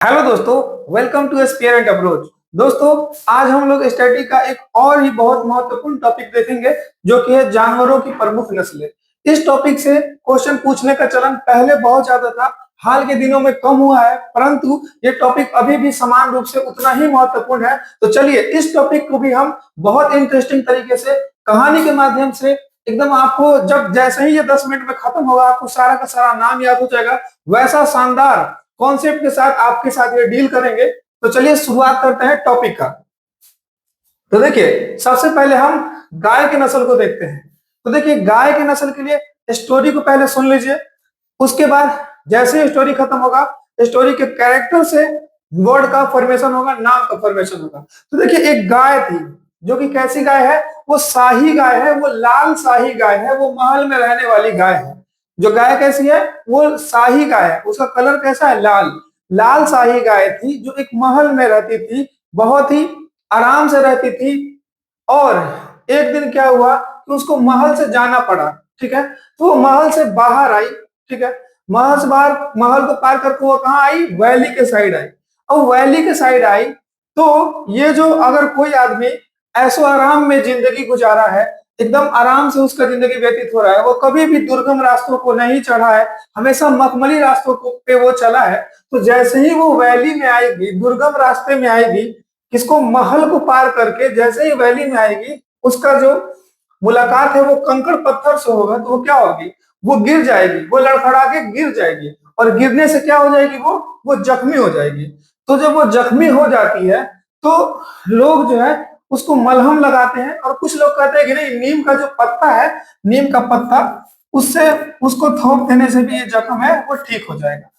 Hello दोस्तों, welcome to spare and approach. दोस्तों, आज हम लोग स्टडी का एक और ही बहुत महत्वपूर्ण टॉपिक देखेंगे, जो कि है जानवरों की प्रमुख नस्लें। इस टॉपिक से क्वेश्चन पूछने का चलन पहले बहुत ज्यादा था, हाल के दिनों में कम हुआ है, परंतु ये टॉपिक अभी भी समान रूप से उतना ही महत्वपूर्ण है। तो चलिए इस टॉपिक को भी हम बहुत इंटरेस्टिंग तरीके से कहानी के माध्यम से एकदम आपको जब जैसे ही ये 10 मिनट में खत्म होगा आपको सारा का सारा नाम याद हो जाएगा, वैसा शानदार कॉन्सेप्ट के साथ आपके साथ ये डील करेंगे। तो चलिए शुरुआत करते हैं टॉपिक का। तो देखिए सबसे पहले हम गाय की नस्ल को देखते हैं। तो देखिए गाय की नस्ल के लिए स्टोरी को पहले सुन लीजिए, उसके बाद जैसे ही स्टोरी खत्म होगा स्टोरी के कैरेक्टर से वर्ड का फॉर्मेशन होगा, नाम का फॉर्मेशन होगा। तो देखिए एक गाय थी जो कि कैसी गाय है, वो शाही गाय है, वो लाल शाही गाय है, वो महल में रहने वाली गाय है। जो गाय कैसी है, वो शाही गाय है, उसका कलर कैसा है, लाल। लाल शाही गाय थी जो एक महल में रहती थी, बहुत ही आराम से रहती थी। और एक दिन क्या हुआ कि उसको महल से जाना पड़ा, ठीक है। तो वो महल से बाहर आई, ठीक है। महल से बाहर, महल को पार करके वो कहाँ आई, वैली के साइड आई। और वैली के साइड आई तो ये जो अगर कोई आदमी ऐसो आराम में जिंदगी गुजारा है, एकदम आराम से उसका जिंदगी व्यतीत हो रहा है, वो कभी भी दुर्गम रास्तों को नहीं चढ़ा है, हमेशा मखमली रास्तों को पे वो चला है। तो जैसे ही वो वैली में आएगी, दुर्गम रास्ते में आएगी, किसको, महल को पार करके जैसे ही वैली में आएगी, उसका जो मुलाकात है वो कंकड़ पत्थर से होगा। तो वो क्या होगी, वो गिर जाएगी, वो लड़खड़ा के गिर जाएगी। और गिरने से क्या हो जाएगी, वो जख्मी हो जाएगी। तो जब वो जख्मी हो जाती है तो लोग जो है उसको मलहम लगाते हैं, और कुछ लोग कहते हैं कि नहीं, नीम का जो पत्ता है, नीम का पत्ता, उससे उसको थोप देने से भी ये जख्म है वो ठीक हो जाएगा।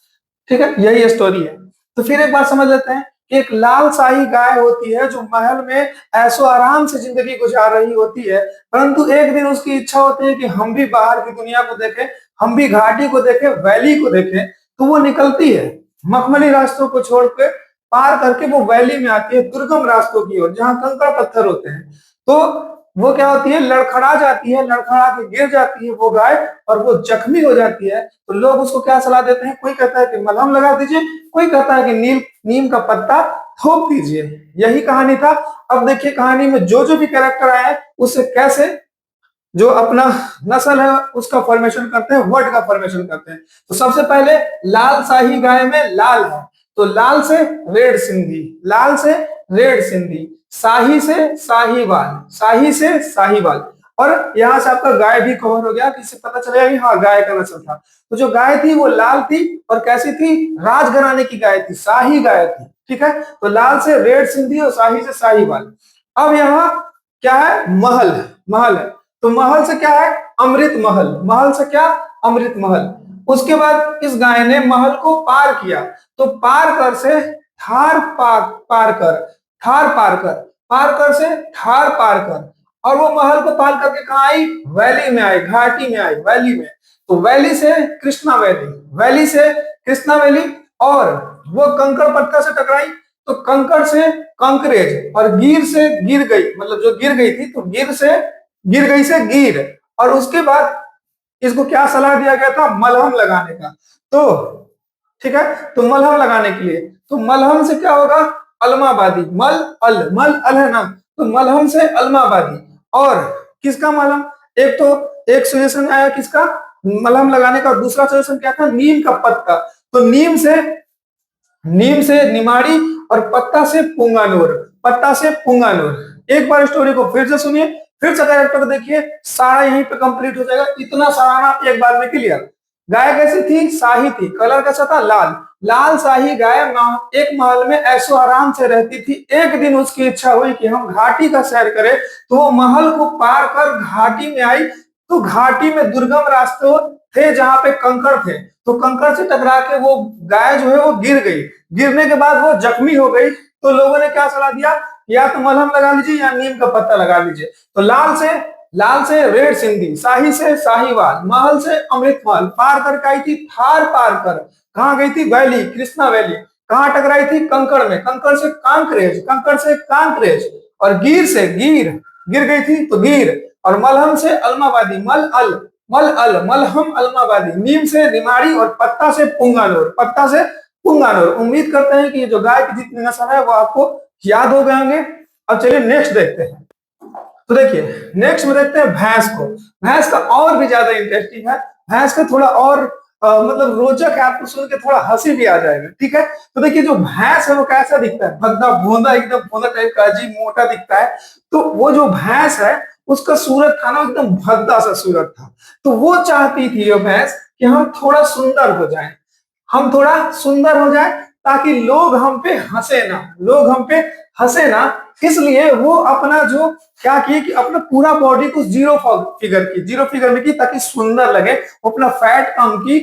ठीक है, यही स्टोरी है। तो फिर एक बात समझ लेते हैं कि एक लाल शाही गाय होती है जो महल में ऐसो आराम से जिंदगी गुजार रही होती है, परंतु एक दिन उसकी इच्छा होती है कि हम भी बाहर की दुनिया को देखें, हम भी घाटी को देखें, वैली को देखें। तो वो निकलती है, मखमली रास्तों को छोड़ के पार करके वो वैली में आती है, दुर्गम रास्तों की ओर जहाँ कंकड़ पत्थर होते हैं। तो वो क्या होती है, लड़खड़ा जाती है, लड़खड़ा के गिर जाती है वो गाय, और वो जख्मी हो जाती है। तो लोग उसको क्या सलाह देते हैं, कोई कहता है कि मलहम लगा दीजिए, कोई कहता है कि नीम का पत्ता थोप दीजिए। यही कहानी था। अब देखिए कहानी में जो जो भी कैरेक्टर आए उससे कैसे जो अपना नस्ल है उसका फॉर्मेशन करते हैं, वर्ड का फॉर्मेशन करते हैं। तो सबसे पहले लाल शाही गाय में लाल है, तो लाल से रेड सिंधी, लाल से रेड सिंधी, शाही से शाहीवाल, शाही से शाहीवाल। और यहाँ से आपका गाय भी कवर हो गया, किससे पता चलेगा कि हाँ गाय का नस्ल था। तो जो गाय थी वो लाल थी, और कैसी थी, राजघराने की गाय थी, शाही गाय थी, ठीक है। तो लाल से रेड सिंधी और शाही से शाहीवाल। अब यहाँ क्या है, महल है, महल है। तो महल से क्या है, अमृत महल, महल से क्या, अमृत महल। उसके बाद इस गाय ने महल को पार किया, तो पार कर से थार पार, पार कर, थार पार कर, पार कर से थार पार कर। और वो महल को पार करके कहा आई, वैली में आई, घाटी में आई, वैली में। तो वैली से कृष्णा वैली, वैली से कृष्णा वैली। और वो कंकड़ पत्थर से टकराई, तो कंकड़ से कंकरेज, और गिर से गिर गई, मतलब जो गिर गई थी तो गिर से गिर गई से गिर। और उसके बाद इसको क्या सलाह दिया गया था, मलहम लगाने का। तो ठीक है, तो मलहम लगाने के लिए, तो मलहम से क्या होगा, अलमाबादी, मल अल है ना, तो मलहम से अलमाबादी। और किसका मलहम, एक तो एक सजेशन आया किसका, मलहम लगाने का, दूसरा सजेशन क्या था, नीम का पत्ता। तो नीम से निमाड़ी, और पत्ता से पुंगानूर, पत्ता से पुंगानूर। एक बार स्टोरी को फिर से सुनिए, फिर से कैरेक्टर देखिए, सारा यहीं पे कंप्लीट हो जाएगा, इतना सारा ना एक बार में क्लियर। गाय कैसी थी, शाही थी, कलर कैसा था, लाल। लाल शाही गाय एक महल में ऐसो आराम से रहती थी। एक दिन उसकी इच्छा हुई कि हम घाटी का सैर करें, तो वो महल को पार कर घाटी में आई। तो घाटी में दुर्गम रास्ते थे जहां पे कंकड़ थे, तो कंकड़ से टकरा के वो गाय जो है वो गिर गई। गिरने के बाद वो जख्मी हो गई। तो लोगों ने क्या सलाह दिया, या तो मलहम लगा लीजिए या नीम का पत्ता लगा लीजिए। तो लाल से रेड सिंधी, शाही से शाहीवाल, महल से अमृत महल, पार करके आई थी थार पार कर, कहाँ गई थी, वैली, कृष्णा वैली। कहाँ टकराई थी, कंकड़ में, कंकड़ से कांकरेज, कंकड़ से कांकरेज। और गिर से गिर गई थी तो गिर। और मलहम से अलमाबादी, मलहम अलमाबादी, नीम से निमाड़ी, और पत्ता से पुंगानूर, पत्ता से पुंगानुर। उम्मीद करते हैं कि ये जो गाय की जितनी नस्ल है वो आपको याद हो गए होंगे। अब चलिए नेक्स्ट देखते हैं। तो देखिए नेक्स्ट में देखते हैं भैंस को। भैंस का और भी ज्यादा इंटरेस्टिंग है। भैंस का थोड़ा और मतलब रोचक है, आपको सुन के थोड़ा हंसी भी आ जाएगा। ठीक है, तो देखिए जो भैंस है वो कैसा दिखता है, भद्दा भोंदा, एकदम भोंदा टाइप का, अजीब मोटा दिखता है। तो वो जो भैंस है उसका सूरत था ना एकदम भद्दा सा सूरत था। तो वो चाहती थी वो भैंस कि हम थोड़ा सुंदर हो जाए, हम थोड़ा सुंदर हो जाए ताकि लोग हम पे हंसे ना, लोग हम पे हंसे ना। इसलिए वो अपना जो क्या किए कि अपना पूरा बॉडी को जीरो फिगर की, जीरो फिगर में की ताकि सुंदर लगे। वो अपना फैट कम की,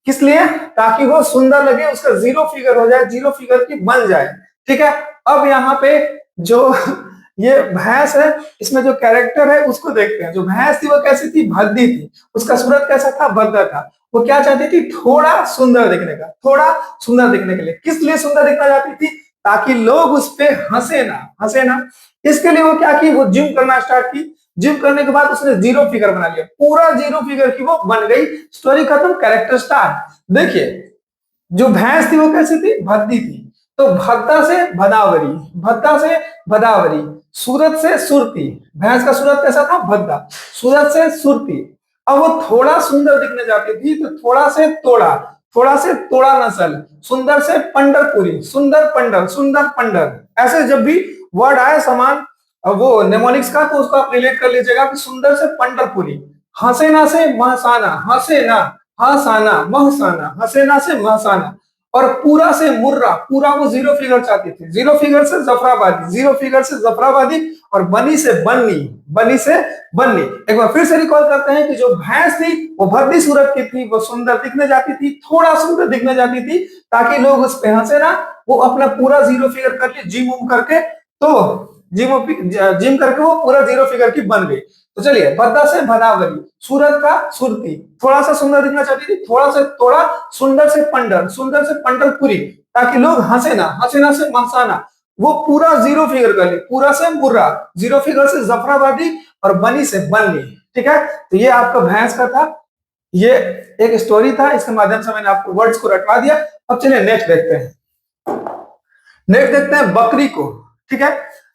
किस लिए, ताकि वो सुंदर लगे, उसका जीरो फिगर हो जाए, जीरो फिगर की बन जाए। ठीक है, अब यहाँ पे जो ये भैंस है इसमें जो कैरेक्टर है उसको देखते हैं। जो भैंस थी वो कैसी थी, भद्दी थी, उसका सूरत कैसा था, भद्दा था। वो क्या चाहती थी, थोड़ा सुंदर दिखने का, थोड़ा सुंदर दिखने के लिए। किस लिए सुंदर दिखना चाहती थी, ताकि लोग उस पे हंसे ना, हंसे ना। इसके लिए वो क्या की, वो जिम करना स्टार्ट की। जिम करने के बाद उसने जीरो फिगर बना लिया, पूरा जीरो फिगर की वो बन गई। स्टोरी खत्म, कैरेक्टर स्टार्ट। देखिए जो भैंस थी वो कैसी थी, भद्दी थी। तो भद्दा से भदावरी, भद्दा से भदावरी, सूरत से सुरती। भैंस का सूरत कैसा था, भद्दा, सूरत से सुरती। अब वो थोड़ा सुंदर दिखने जाती थी तो थोड़ा से तोड़ा, थोड़ा से तोड़ा नस्ल, सुंदर से पंडरपुरी, सुंदर पंडर, सुंदर पंडर। ऐसे जब भी वर्ड आए समान वो नेमोनिक्स का तो उसको आप रिलेट कर लीजिएगा कि सुंदर से पंडरपुरी। हसेना से महसाना, हसेना, हसाना, महसाना, हसेना से महसाना। और पूरा से मुर्रा, पूरा वो जीरो फिगर चाहती थी, जीरो फिगर से जफराबादी, जीरो फिगर से जफराबादी। और बनी से बन्नी, बनी से बन्नी। एक बार फिर से रिकॉल करते हैं कि जो भैंस थी वो भद्दी सूरत की थी, वो सुंदर दिखने जाती थी, थोड़ा सुंदर दिखने जाती थी ताकि लोग उस पे हंसे ना। वो अपना पूरा जीरो फिगर कर लिए जिम उम करके, तो जिम जिम करके वो पूरा जीरो फिगर की बन गई। तो चलिए, भद्दा से भदावरी, सूरत का सुरती, थोड़ा सा सुंदर दिखना चाहती थी, थोड़ा से थोड़ा, सुंदर से पंडर, सुंदर से पंडरपुरी, ताकि लोग हंसे ना, हंसे ना से महसाना। वो पूरा जीरो फिगर कर ली, पूरा से मुर्रा, जीरो फिगर से जफराबादी, और बनी से बन ली। ठीक है, तो ये आपका भैंस का था, ये एक स्टोरी था, इसके माध्यम से मैंने आपको वर्ड्स को रटवा दिया। अब चलिए नेक्स्ट देखते हैं। नेक्स्ट देखते हैं बकरी को। ठीक है,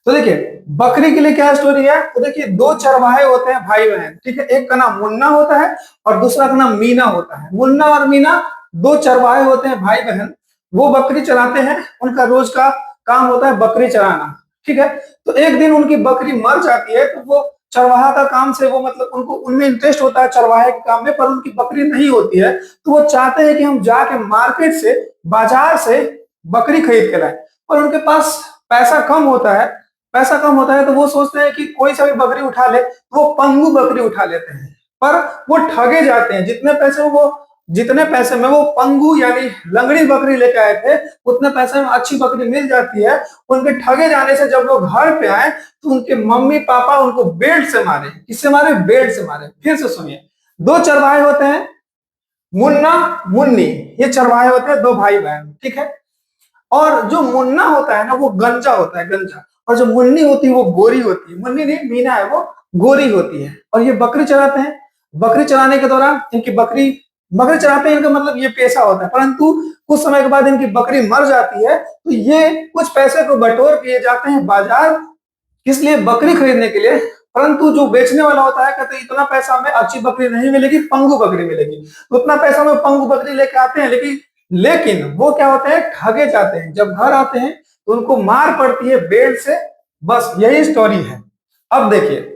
तो देखिए बकरी के लिए क्या स्टोरी है। तो देखिए दो चरवाहे होते हैं, भाई बहन। ठीक है, एक का नाम मुन्ना होता है और दूसरा का नाम मीना होता है। मुन्ना और मीना दो चरवाहे होते हैं, भाई बहन। वो बकरी चराते हैं, उनका रोज का काम होता है बकरी चराना। ठीक है, तो एक दिन उनकी बकरी मर जाती है, तो वो चरवाहा का काम से वो मतलब उनको उनमें इंटरेस्ट होता है चरवाहे के काम में, पर उनकी बकरी नहीं होती है। तो वो चाहते हैं कि हम जाके मार्केट से, बाजार से बकरी खरीद के लाए। और उनके पास पैसा कम होता है, पैसा कम होता है तो वो सोचते हैं कि कोई सा भी बकरी उठा ले, तो वो पंगु बकरी उठा लेते हैं। पर वो ठगे जाते हैं। जितने पैसे में वो पंगु यानी लंगड़ी बकरी लेके आए थे, उतने पैसे में अच्छी बकरी मिल जाती है। उनके ठगे जाने से जब लोग घर पे आए तो उनके मम्मी पापा उनको बेल्ट से मारे। किससे मारे, बेल्ट से मारे। फिर से सुनिए, दो चरवाहे होते हैं, मुन्ना मुन्नी, ये चरवाहे होते हैं, दो भाई बहन। ठीक है, और जो मुन्ना होता है ना वो गंजा होता है, गंजा। और जो मुन्नी होती है वो गोरी होती है। मुन्नी नहीं, मीना है, वो गोरी होती है। और ये बकरी चराते हैं। बकरी चराने के दौरान इनकी बकरी, बकरी चराते हैं इनका मतलब ये पेशा होता है। परंतु कुछ समय के बाद इनकी बकरी मर जाती है, तो ये कुछ पैसे को बटोर के जाते हैं बाजार, किस लिए, बकरी खरीदने के लिए। परंतु जो बेचने वाला होता है कहते हैं इतना पैसा हमें अच्छी बकरी नहीं मिलेगी, पंगु बकरी मिलेगी। उतना पैसा में पंगु बकरी लेके आते हैं, लेकिन लेकिन वो क्या होते हैं, ठगे जाते हैं। जब घर आते हैं तो उनको मार पड़ती है बेल्ट से। बस यही स्टोरी है। अब देखिए,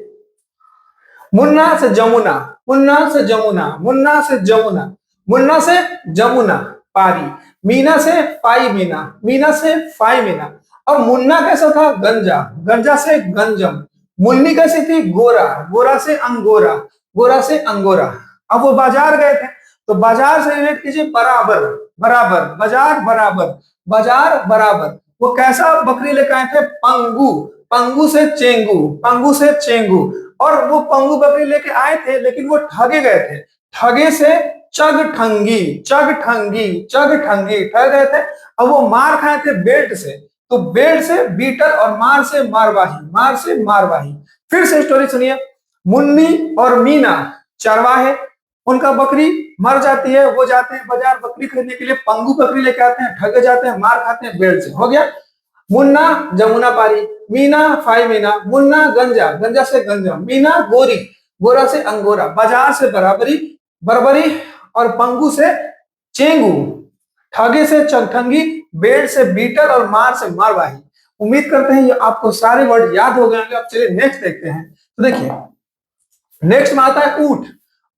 मुन्ना से जमुना, मुन्ना से जमुना, मुन्ना से जमुना, मुन्ना से जमुना पारी, मीना से पाई मीना, मीना से फाई मीना। अब मुन्ना कैसा था, गंजा, गंजा से गंजम। मुन्नी कैसी थी, गोरा, गोरा से अंगोरा, गोरा से अंगोरा। अब वो बाजार गए थे, तो बाजार से रिलेट कीजिए बराबर, बराबर, बाजार बराबर, बाजार बराबर। वो कैसा बकरी लेकर आए थे, पंगू, पंगू से चेंगू, पंगू से चेंगू। और वो पंगु बकरी लेके आए थे लेकिन वो ठगे गए थे। ठगे से चग ठंगी, चग ठंगी, चग ठंगी, ठग गए थे। अब वो मार खाए थे बेल्ट से, तो बेल्ट से बीटर और मार से मारवाही, मार से मारवाही। फिर से स्टोरी सुनिए। मुन्नी और मीना चरवाहे, उनका बकरी मर जाती है, वो जाते हैं बाजार बकरी खरीदने के लिए, पंगु बकरी लेके आते हैं, ठगे जाते हैं, मार खाते हैं बेड़ से। हो गया। मुन्ना जमुना पारी, मीना फाई मीना, मुन्ना गंजा, गंजा से गंजा, मीना गोरी, गोरा से अंगोरा, बाजार से बराबरी, बरबरी, और पंगु से चेंगू, ठगे से चगठंगी, बेड़ से बीटल और मार से मारवाही। उम्मीद करते हैं ये आपको सारे वर्ड याद हो गए होंगे। अब चलिए नेक्स्ट देखते हैं। तो देखिए नेक्स्ट में आता है ऊंट।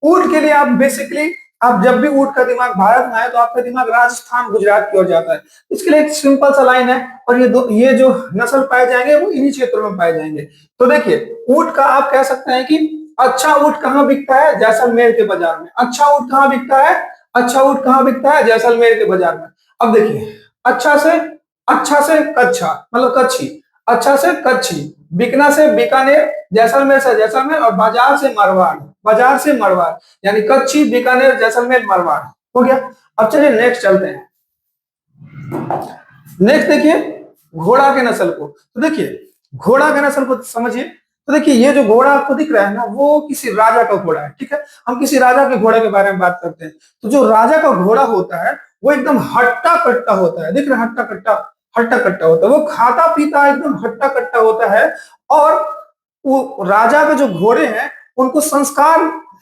ऊंट के लिए आप बेसिकली, आप जब भी ऊंट का दिमाग भारत में आए तो आपका दिमाग राजस्थान गुजरात की ओर जाता है। इसके लिए एक सिंपल सा लाइन है, और ये जो नस्ल पाए जाएंगे वो इन्हीं क्षेत्रों में पाए जाएंगे। तो देखिए ऊंट का आप कह सकते हैं कि अच्छा ऊंट कहाँ बिकता है? जैसलमेर के बाजार में। अच्छा ऊंट कहाँ बिकता है? अच्छा ऊंट कहाँ बिकता है? जैसलमेर के बाजार में। अब देखिए अच्छा से कच्छा मतलब कच्छी, अच्छा से कच्छी, बिकना से बीकानेर, जैसलमेर से जैसलमेर, और बाजार से मारवाड़, बाजार से मारवाड़, यानी कच्छी, बीकानेर, जैसलमेर, मारवाड़। हो गया। अब चलिए नेक्स्ट चलते हैं। नेक्स्ट देखिए घोड़ा के नस्ल को। तो देखिए घोड़ा के नस्ल को समझिए। तो देखिए ये जो घोड़ा आपको दिख रहा है ना, वो किसी राजा का घोड़ा है। ठीक है, हम किसी राजा के घोड़े के बारे में बात करते हैं। तो जो राजा का घोड़ा होता है वो एकदम हट्टा कट्टा होता है। दिख रहा है? हट्टा कट्टा, हट्टा कट्टा होता है। वो खाता पीता एकदम हट्टा कट्टा होता है। और वो राजा के जो घोड़े हैं उनको संस्कार,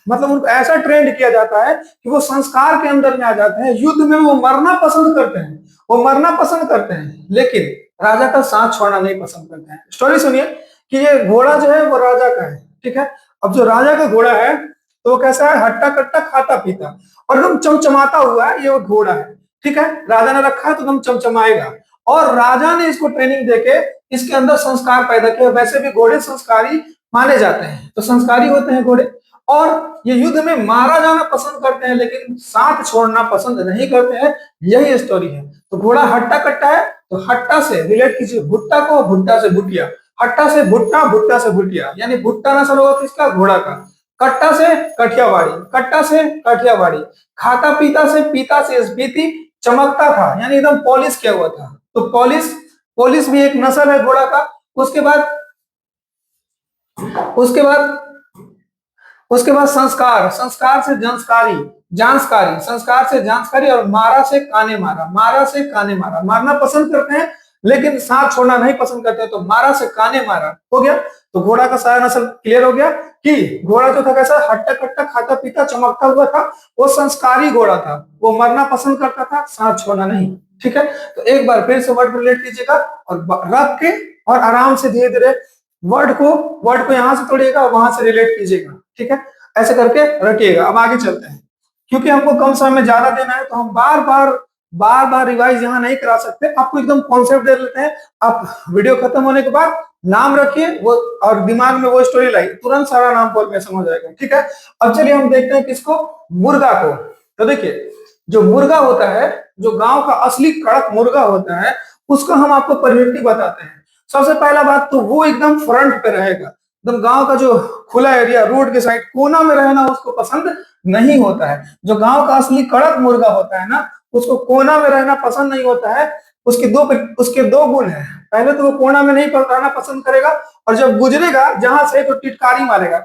मतलब उनको ऐसा ट्रेंड किया जाता है कि वो संस्कार के अंदर में आ जाते हैं। युद्ध में वो मरना पसंद करते हैं, वो मरना पसंद करते हैं, लेकिन राजा का साथ छोड़ना नहीं पसंद करते हैं। स्टोरी सुनिए कि ये घोड़ा जो है वो राजा का है। ठीक है, अब जो राजा का घोड़ा है तो वो कैसा है? हट्टा कट्टा, खाता पीता और एकदम चमचमाता हुआ है। ये वो घोड़ा है। ठीक है, राजा ने रखा है तो एकदम चमचमाएगा। और राजा ने इसको ट्रेनिंग देके इसके अंदर संस्कार पैदा किया। वैसे भी घोड़े संस्कारी माने जाते हैं, तो संस्कारी होते हैं घोड़े। और ये युद्ध में मारा जाना पसंद करते हैं, लेकिन साथ छोड़ना पसंद नहीं करते हैं। यही स्टोरी है। तो घोड़ा हट्टा कट्टा है, तो हट्टा से रिलेट कीजिए भुट्टा को, भुट्टा से भुटिया, हट्टा से भुट्टा, भुट्टा से भुटिया, यानी भुट्टा नस्ल होगा किसका? घोड़ा का। कट्टा से कठियावाड़ी, कट्टा से कठियावाड़ी, खाता पीता से पीता से स्पीति, चमकता था यानी एकदम पॉलिश किया हुआ था। तो पॉलिश, पॉलिश भी एक नस्ल है घोड़ा का। उसके बाद उसके बाद उसके बाद संस्कार, संस्कार से संस्कारी, जांचकारी, संस्कार से जांचकारी, और मारा से काने मारा, मारा से काने मारा। मारना पसंद करते हैं लेकिन साथ छोड़ना नहीं पसंद करते, तो मारा से काने मारा। हो गया। तो घोड़ा का सारा नस्ल क्लियर हो गया कि घोड़ा जो था कैसा? हट्टा कट्टा, खाता पीता, चमकता हुआ था। वो संस्कारी घोड़ा था, वो मरना पसंद करता था, साथ छोड़ना नहीं। ठीक है, तो एक बार फिर से वर्ड रिलेट कीजिएगा और रख के और आराम से धीरे धीरे वर्ड को यहां से तोड़िएगा, वहां से रिलेट कीजिएगा। ठीक है, ऐसे करके रखिएगा। अब आगे चलते हैं, क्योंकि हमको कम समय में ज्यादा देना है तो हम बार बार रिवाइज यहाँ नहीं करा सकते। आपको एकदम कॉन्सेप्ट दे लेते हैं। आप वीडियो खत्म होने के बाद नाम रखिए वो, और दिमाग में वो स्टोरी लाइए, तुरंत सारा नाम बोल में समझ आएगा। ठीक है, अब चलिए हम देखते हैं किसको? मुर्गा को। तो देखिए जो मुर्गा होता है, जो गांव का असली कड़क मुर्गा होता है, उसका हम आपको परिणति बताते हैं। सबसे पहला बात तो वो एकदम फ्रंट पे रहेगा। एकदम गांव का जो खुला एरिया, रोड के साइड कोना में रहना उसको पसंद नहीं होता है। जो गांव का असली कड़क मुर्गा होता है ना, उसको कोना में रहना पसंद नहीं होता है। उसके दो गुण है। पहले तो वो कोना में नहीं रहना पसंद करेगा, और जब गुजरेगा जहां से तो टिटकारी मारेगा,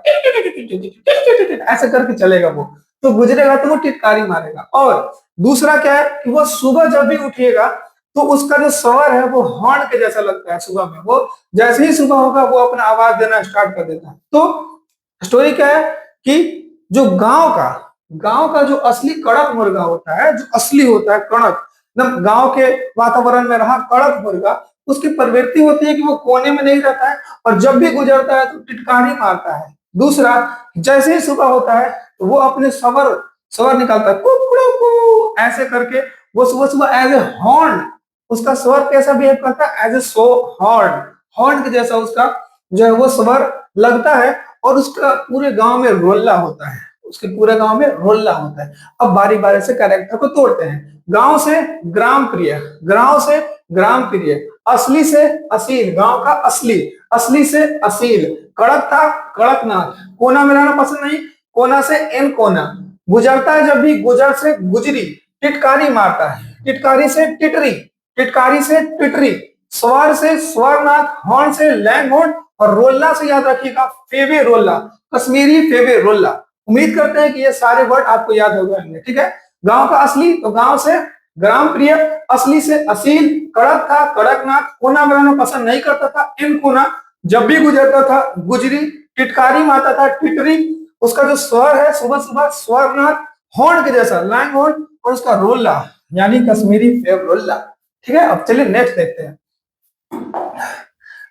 ऐसे करके चलेगा वो। तो गुजरेगा तो वो टिटकारी मारेगा। और दूसरा क्या है कि वो सुबह जब भी उठिएगा तो उसका जो स्वर है वो हॉर्न के जैसा लगता है। सुबह में वो जैसे ही सुबह होगा वो अपना आवाज देना स्टार्ट कर देता है। तो स्टोरी क्या है कि जो गांव का जो असली कड़क मुर्गा होता है, जो असली होता है कड़क, एकदम गांव के वातावरण में रहा कड़क मुर्गा, उसकी प्रवृत्ति होती है कि वो कोने में नहीं रहता है, और जब भी गुजरता है तो टिटकारी मारता है। दूसरा, जैसे ही सुबह होता है तो वो अपने स्वर निकालता है, कुकड़ू ऐसे करके। वो सुबह सुबह एज ए हॉर्न, उसका स्वर कैसा बिहेव करता है? As a so horn, horn के जैसा उसका जो है वो स्वर लगता है। और उसका पूरे गांव में रोल्ला होता है, उसके पूरे गांव में रोल्ला होता है। अब बारी बारी से कैरेक्टर को तोड़ते हैं। गांव से ग्राम प्रिय, गांव से ग्राम प्रिय, असली से असील, गांव का असली, असली से असील, कड़क था कड़कनाथ, कोना में रहना पसंद नहीं, कोना से एन कोना, गुजरता है जब भी, गुजर से गुजरी, टिटकारी मारता है, टिटकारी से टिटरी, टिटकारी से टिटरी, स्वर से स्वरनाथ, हॉर्न से लैंग हॉर्न, और रोल्ला से याद रखिएगा फेवे रोल्ला, कश्मीरी फेवे रोल्ला। उम्मीद करते हैं कि ये सारे वर्ड आपको याद हो गए होंगे। ठीक है, गांव का असली तो गांव से ग्राम प्रिय, असली से असील, कड़क था कड़कनाथ, कोना बनाना पसंद नहीं करता था इन कोना, जब भी गुजरता था गुजरी, टिटकारी माता था टिटरी, उसका जो स्वर है सुबह सुबह स्वरनाथ, हॉर्न के जैसा लैंग हॉर्न, और उसका रोल्ला यानी कश्मीरी फेवरोल्ला। ठीक है, अब चलिए नेक्स्ट देखते हैं।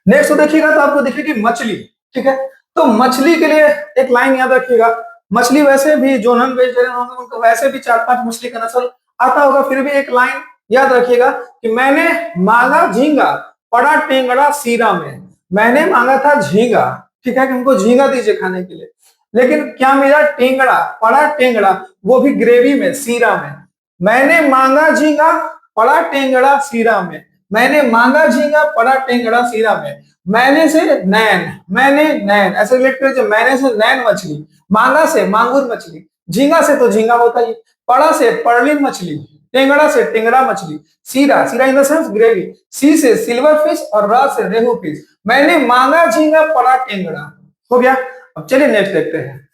नेक्स्ट तो देखिएगा तो आपको दिखेगी मछली। ठीक है, तो मछली के लिए एक लाइन याद रखिएगा। मछली वैसे भी जो नॉन वेजिटेरियन होंगे उनको वैसे भी 4-5 मछली का नस्ल आता होगा, फिर भी एक लाइन याद रखिएगा कि मैंने मांगा झींगा पड़ा टेंगड़ा सीरा में। मैंने मांगा था झींगा, ठीक है, कि हमको झींगा दीजिए खाने के लिए, लेकिन क्या मिला? टेंगड़ा, पड़ा टेंगड़ा, वो भी ग्रेवी में, सीरा में। मैंने मांगा झींगा पड़ा टेंगड़ा सीरा में, मैंने मांगा झींगा पड़ा टेंगड़ा सीरा में। मैंने से नैन, मैंने नैन ऐसे रिलेट करिए, मैंने से नैन मछली, मांगा से मांगुर मछली, झींगा से तो झींगा होता ही, पड़ा से पर्लिन मछली, टेंगड़ा से टेंगड़ा मछली, सीरा, सीरा इन द सेंस ग्रेवी, सी से सिल्वर फिश और रा से रेहू फिश। मैंने मांगा झींगा पड़ा टेंगड़ा। हो गया। अब चलिए नेक्स्ट देखते हैं।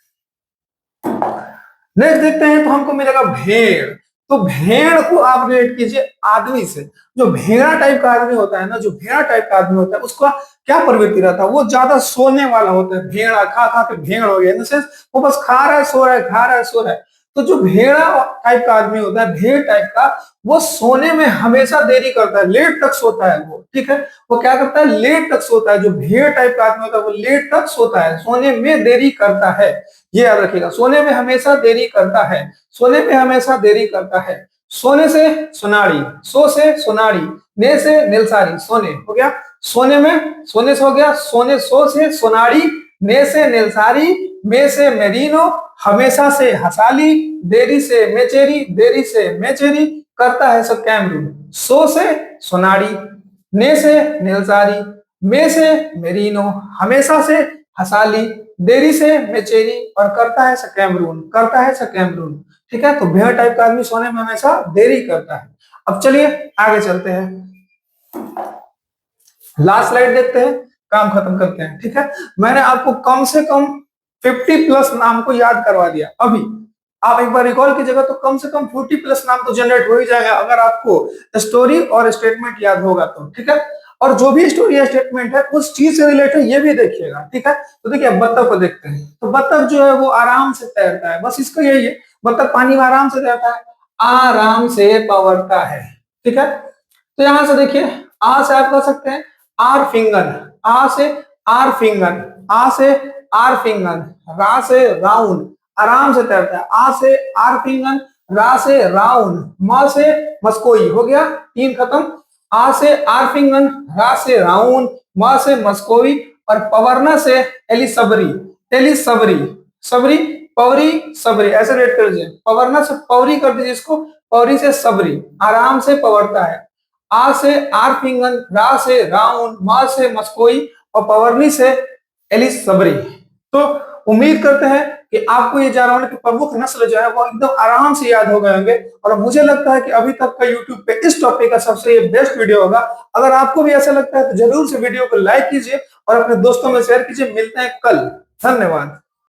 नेक्स्ट देखते हैं तो हमको मिलेगा भेड़। तो भेड़ को आप रिलेट कीजिए आदमी से। जो भेड़ा टाइप का आदमी होता है ना, जो भेड़ा टाइप का आदमी होता है उसका क्या प्रवृत्ति रहता है? वो ज्यादा सोने वाला होता है। भेड़ा खा खा के भेड़ हो गया, इन द सेंस वो बस खा रहा है सो रहा है, खा रहा है सो रहा है। तो जो भेड़ा टाइप का आदमी होता है, भेड़ टाइप का, वो सोने में हमेशा देरी करता है, लेट तक सोता है वो। ठीक है, वो क्या करता है? लेट तक सोता है। जो भेड़ टाइप का आदमी होता है वो लेट तक सोता है, सोने में देरी करता है। ये याद रखिएगा, सोने में हमेशा देरी करता है, सोने में हमेशा देरी करता है। सोने से सुनाड़ी, सो से सुनाड़ी, ने से नीलसारी, सोने हो गया। सोने में सोने से हो गया, सोने सो से सोनाड़ी, ने से नीलसारी, में से मेरीनो, हमेशा से हसाली, देरी से मेचेरी, देरी से मेचेरी, करता है सब कैमरून। सो से सोनाड़ी, ने से नीलसारी, में से मेरीनो, हमेशा से हसाली, देरी से मेचेरी, और करता है कैमरून, करता है कैमरून। ठीक है, तो भेड़ टाइप का आदमी सोने में हमेशा देरी करता है। अब चलिए आगे चलते हैं, लास्ट स्लाइड देखते हैं, काम खत्म करते हैं। ठीक है, मैंने आपको कम से कम 50 प्लस नाम को याद करवा दिया। अभी आप एक बार रिकॉल कीजिएगा तो कम से कम 40 प्लस नाम तो जनरेट हो ही जाएगा, अगर आपको स्टोरी और स्टेटमेंट याद होगा तो। ठीक है, और जो भी स्टोरी या स्टेटमेंट है उस चीज से रिलेटेड ये भी देखिएगा। ठीक है, तो देखिए बत्तख को देखते हैं। तो बत्तख जो है वो आराम से तैरता है, बस इसका यही है, बत्तख पानी में आराम से तैरता है, आराम से पवरता है। ठीक है, तो यहां से देखिए, आ से आप कह सकते हैं आर फिंगन, आ से आर फिंगन, आ से आर फिंगन, रा से राउंड, आराम से तैरता है, आ से आर फिंगन, रा से राउंड, म से मस्कोई, हो गया 3 खत्म। आ से आर फिंगन, रा से राउंड, म से मस्कोई, और पवरना से एलिसबरी, एलिसबरी, सबरी, पवरी सबरी, ऐसे रेट कर दीजिए। पवरना से पवरी कर दीजिए इसको, पवरी से सबरी, आराम से पवरता है। आ से आर फिंगन, रा से राउंड, मा से मस्कोई, और पवरनी से एलिस सबरी। तो उम्मीद करते हैं कि आपको ये जानवर की प्रमुख नस्ल जो है वो एकदम आराम से याद हो गए होंगे, और मुझे लगता है कि अभी तक का YouTube पे इस टॉपिक का सबसे ये बेस्ट वीडियो होगा। अगर आपको भी ऐसा लगता है तो जरूर से वीडियो को लाइक कीजिए और अपने दोस्तों में शेयर कीजिए। मिलते हैं कल, धन्यवाद।